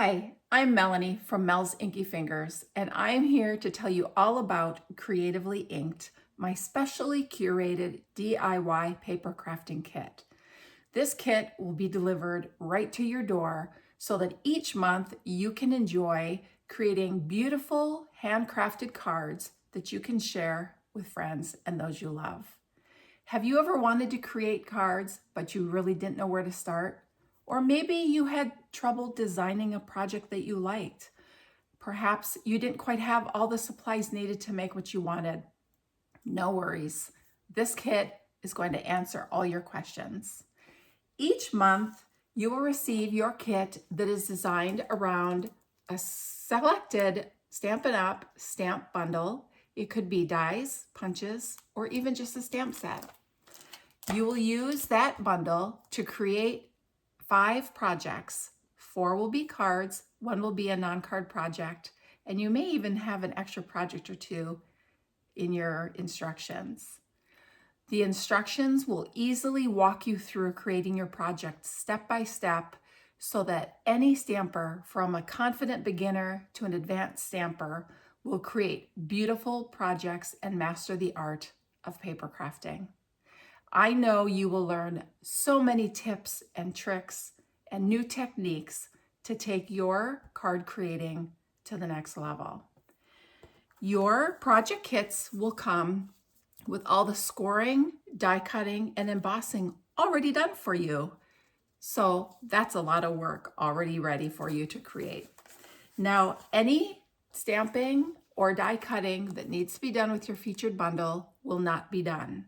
Hi, I'm Melanie from Mel's Inky Fingers, and I am here to tell you all about Creatively Inked, my specially curated DIY paper crafting kit. This kit will be delivered right to your door so that each month you can enjoy creating beautiful handcrafted cards that you can share with friends and those you love. Have you ever wanted to create cards, but you really didn't know where to start? Or maybe you had trouble designing a project that you liked. Perhaps you didn't quite have all the supplies needed to make what you wanted. No worries. This kit is going to answer all your questions. Each month, you will receive your kit that is designed around a selected Stampin' Up! Stamp bundle. It could be dies, punches, or even just a stamp set. You will use that bundle to create 5 projects. 4 will be cards, 1 will be a non-card project, and you may even have an extra project or 2 in your instructions. The instructions will easily walk you through creating your project step by step so that any stamper, from a confident beginner to an advanced stamper, will create beautiful projects and master the art of paper crafting. I know you will learn so many tips and tricks and new techniques to take your card creating to the next level. Your project kits will come with all the scoring, die cutting, and embossing already done for you. So that's a lot of work already ready for you to create. Now, any stamping or die cutting that needs to be done with your featured bundle will not be done.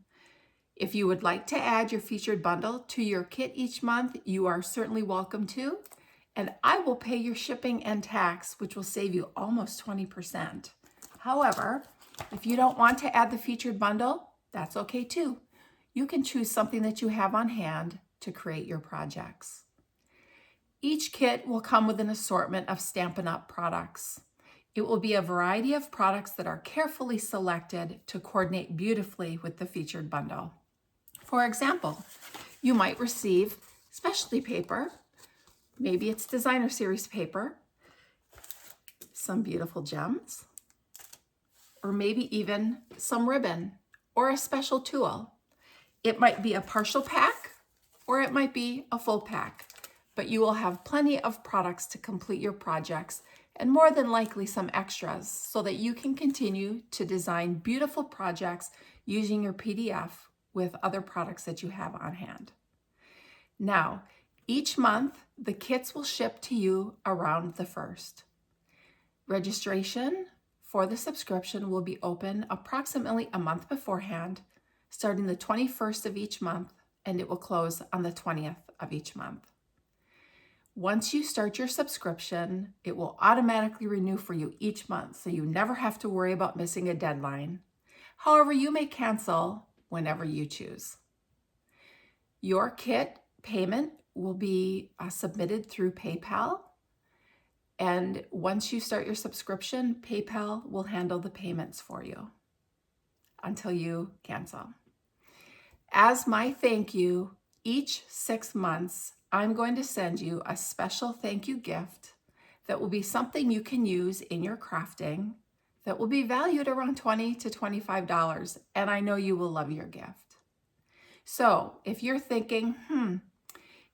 If you would like to add your featured bundle to your kit each month, you are certainly welcome to, and I will pay your shipping and tax, which will save you almost 20%. However, if you don't want to add the featured bundle, that's okay too. You can choose something that you have on hand to create your projects. Each kit will come with an assortment of Stampin' Up! Products. It will be a variety of products that are carefully selected to coordinate beautifully with the featured bundle. For example, you might receive specialty paper, maybe it's designer series paper, some beautiful gems, or maybe even some ribbon or a special tool. It might be a partial pack or it might be a full pack, but you will have plenty of products to complete your projects and more than likely some extras so that you can continue to design beautiful projects using your PDF with other products that you have on hand. Now, each month, the kits will ship to you around the 1st. Registration for the subscription will be open approximately a month beforehand, starting the 21st of each month, and it will close on the 20th of each month. Once you start your subscription, it will automatically renew for you each month, so you never have to worry about missing a deadline. However, you may cancel whenever you choose. Your kit payment will be submitted through PayPal, and once you start your subscription, PayPal will handle the payments for you until you cancel. As my thank you, each 6 months, I'm going to send you a special thank you gift that will be something you can use in your crafting that will be valued around $20 to $25, and I know you will love your gift. So if you're thinking,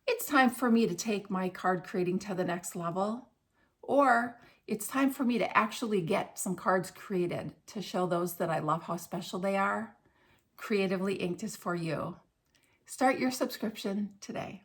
it's time for me to take my card creating to the next level, or it's time for me to actually get some cards created to show those that I love how special they are, Creatively Inked is for you. Start your subscription today.